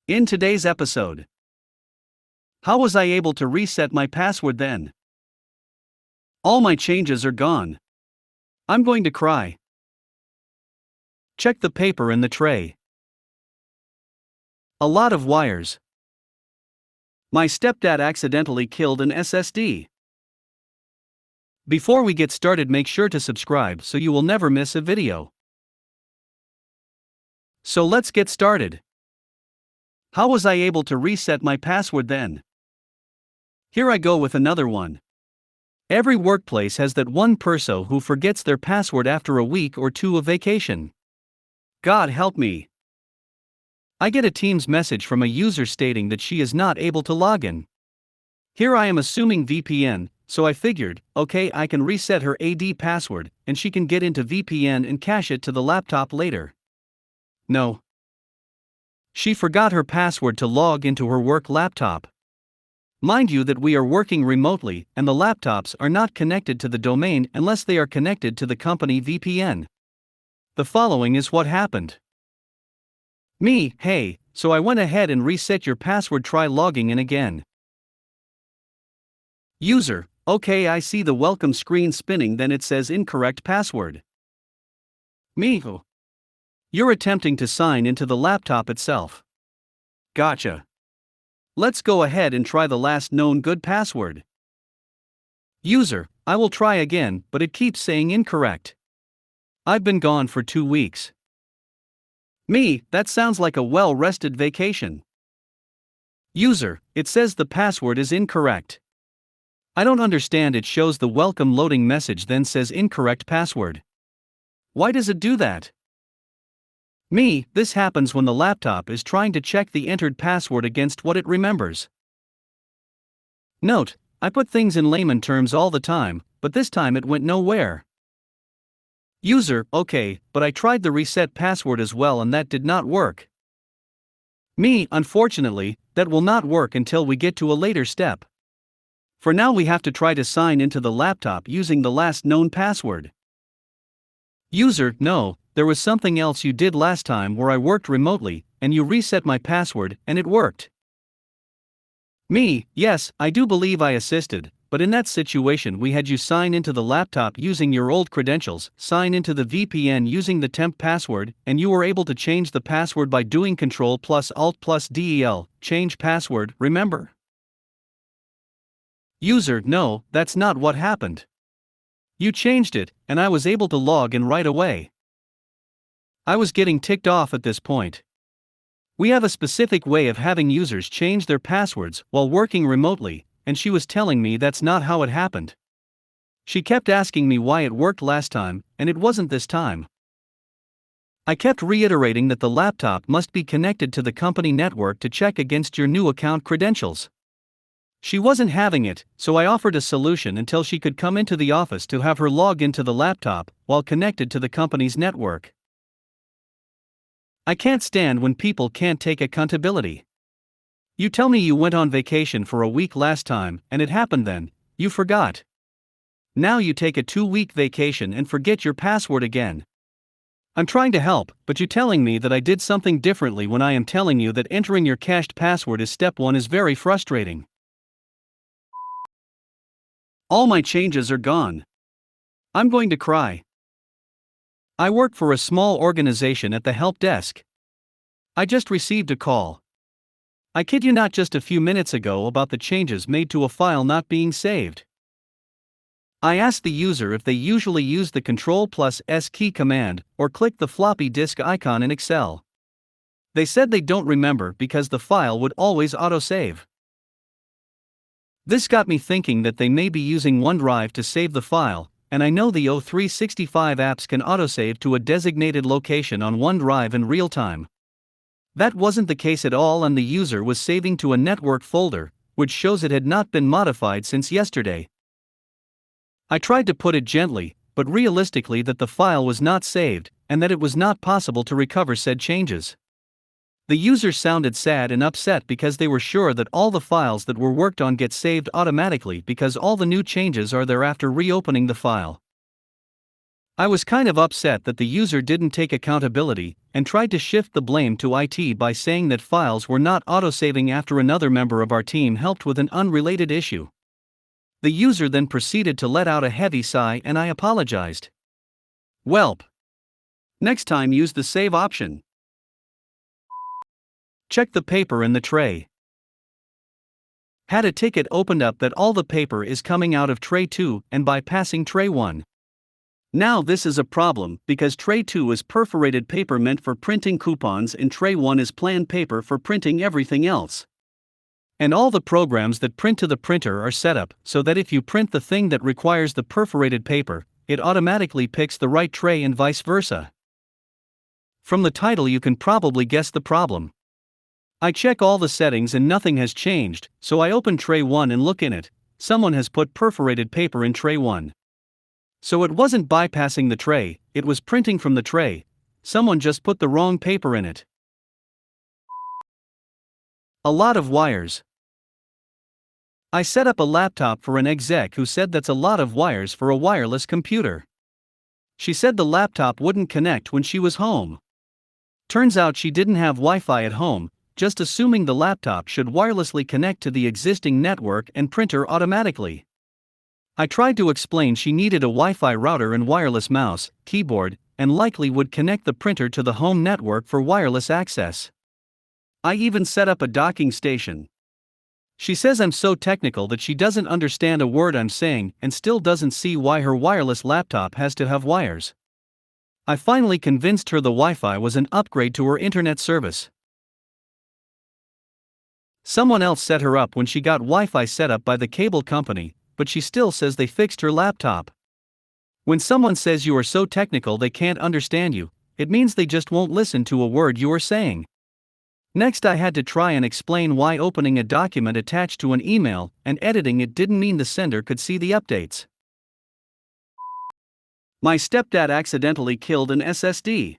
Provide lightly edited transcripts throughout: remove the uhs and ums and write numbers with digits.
In today's episode, how was I able to reset my password then? All my changes are gone. I'm going to cry. Check the paper in the tray. A lot of wires. My stepdad accidentally killed an SSD. Before we get started, make sure to subscribe so you will never miss a video. So let's get started. How was I able to reset my password then? Here I go with another one. Every workplace has that one perso who forgets their password after a week or two of vacation. God help me. I get a Teams message from a user stating that she is not able to log in. Here I am assuming VPN, so I figured, okay, I can reset her AD password and she can get into VPN and cache it to the laptop later. No. She forgot her password to log into her work laptop. Mind you that we are working remotely and the laptops are not connected to the domain unless they are connected to the company VPN. The following is what happened. Me, hey, so I went ahead and reset your password, try logging in again. User, okay, I see the welcome screen spinning, then it says incorrect password. Me, oh. You're attempting to sign into the laptop itself. Gotcha. Let's go ahead and try the last known good password. User, I will try again, but it keeps saying incorrect. I've been gone for 2 weeks. Me, that sounds like a well-rested vacation. User, it says the password is incorrect. I don't understand, it shows the welcome loading message then says incorrect password. Why does it do that? Me, this happens when the laptop is trying to check the entered password against what it remembers. Note, I put things in layman terms all the time, but this time it went nowhere. User, okay, but I tried the reset password as well and that did not work. Me, unfortunately, that will not work until we get to a later step. For now we have to try to sign into the laptop using the last known password. User, no, there was something else you did last time where I worked remotely, and you reset my password, and it worked. Me, yes, I do believe I assisted, but in that situation we had you sign into the laptop using your old credentials, sign into the VPN using the temp password, and you were able to change the password by doing Ctrl+Alt+Del, change password, remember? User, no, that's not what happened. You changed it, and I was able to log in right away. I was getting ticked off at this point. We have a specific way of having users change their passwords while working remotely, and she was telling me that's not how it happened. She kept asking me why it worked last time, and it wasn't this time. I kept reiterating that the laptop must be connected to the company network to check against your new account credentials. She wasn't having it, so I offered a solution until she could come into the office to have her log into the laptop while connected to the company's network. I can't stand when people can't take accountability. You tell me you went on vacation for a week last time and it happened then, you forgot. Now you take a 2-week vacation and forget your password again. I'm trying to help, but you're telling me that I did something differently when I am telling you that entering your cached password is step 1 is very frustrating. All my changes are gone. I'm going to cry. I work for a small organization at the help desk. I just received a call. I kid you not, just a few minutes ago, about the changes made to a file not being saved. I asked the user if they usually use the Ctrl+S key command or click the floppy disk icon in Excel. They said they don't remember because the file would always autosave. This got me thinking that they may be using OneDrive to save the file, and I know the O365 apps can autosave to a designated location on OneDrive in real time. That wasn't the case at all, and the user was saving to a network folder, which shows it had not been modified since yesterday. I tried to put it gently, but realistically that the file was not saved, and that it was not possible to recover said changes. The user sounded sad and upset because they were sure that all the files that were worked on get saved automatically because all the new changes are there after reopening the file. I was kind of upset that the user didn't take accountability and tried to shift the blame to IT by saying that files were not autosaving after another member of our team helped with an unrelated issue. The user then proceeded to let out a heavy sigh and I apologized. Welp. Next time use the save option. Check the paper in the tray. Had a ticket opened up that all the paper is coming out of tray 2 and bypassing tray 1. Now this is a problem because tray 2 is perforated paper meant for printing coupons and tray 1 is planned paper for printing everything else. And all the programs that print to the printer are set up so that if you print the thing that requires the perforated paper, it automatically picks the right tray and vice versa. From the title you can probably guess the problem. I check all the settings and nothing has changed, so I open tray 1 and look in it. Someone has put perforated paper in tray 1. So it wasn't bypassing the tray, it was printing from the tray. Someone just put the wrong paper in it. A lot of wires. I set up a laptop for an exec who said that's a lot of wires for a wireless computer. She said the laptop wouldn't connect when she was home. Turns out she didn't have Wi-Fi at home, just assuming the laptop should wirelessly connect to the existing network and printer automatically. I tried to explain she needed a Wi-Fi router and wireless mouse, keyboard, and likely would connect the printer to the home network for wireless access. I even set up a docking station. She says I'm so technical that she doesn't understand a word I'm saying and still doesn't see why her wireless laptop has to have wires. I finally convinced her the Wi-Fi was an upgrade to her internet service. Someone else set her up when she got Wi-Fi set up by the cable company, but she still says they fixed her laptop. When someone says you are so technical they can't understand you, it means they just won't listen to a word you are saying. Next I had to try and explain why opening a document attached to an email and editing it didn't mean the sender could see the updates. My stepdad accidentally killed an SSD.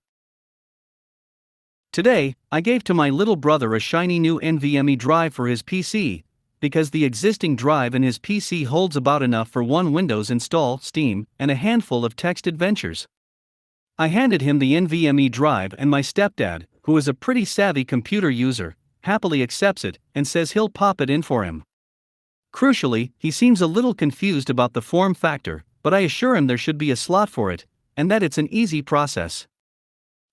Today, I gave to my little brother a shiny new NVMe drive for his PC, because the existing drive in his PC holds about enough for one Windows install, Steam, and a handful of text adventures. I handed him the NVMe drive and my stepdad, who is a pretty savvy computer user, happily accepts it and says he'll pop it in for him. Crucially, he seems a little confused about the form factor, but I assure him there should be a slot for it, and that it's an easy process.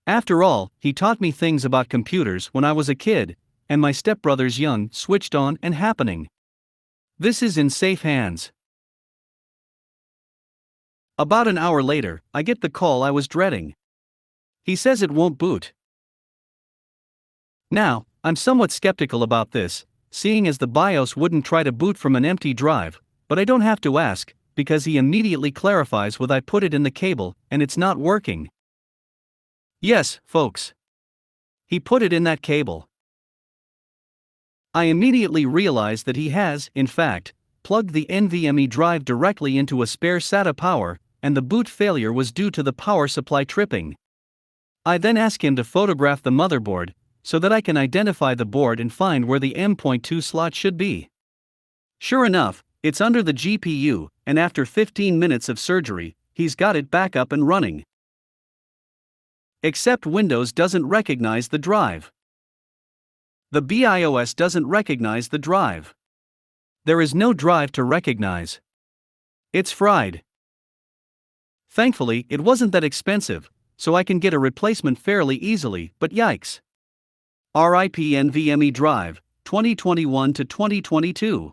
After all, he taught me things about computers when I was a kid, and my stepbrother's young, switched on and happening. This is in safe hands. About an hour later, I get the call I was dreading. He says it won't boot. Now, I'm somewhat skeptical about this, seeing as the BIOS wouldn't try to boot from an empty drive, but I don't have to ask, because he immediately clarifies with I put it in the cable, and it's not working. Yes, folks. He put it in that cable. I immediately realized that he has, in fact, plugged the NVMe drive directly into a spare SATA power, and the boot failure was due to the power supply tripping. I then ask him to photograph the motherboard, so that I can identify the board and find where the M.2 slot should be. Sure enough, it's under the GPU, and after 15 minutes of surgery, he's got it back up and running. Except Windows doesn't recognize the drive. The BIOS doesn't recognize the drive. There is no drive to recognize. It's fried. Thankfully, it wasn't that expensive, so I can get a replacement fairly easily, but yikes. RIP NVMe drive, 2021 to 2022.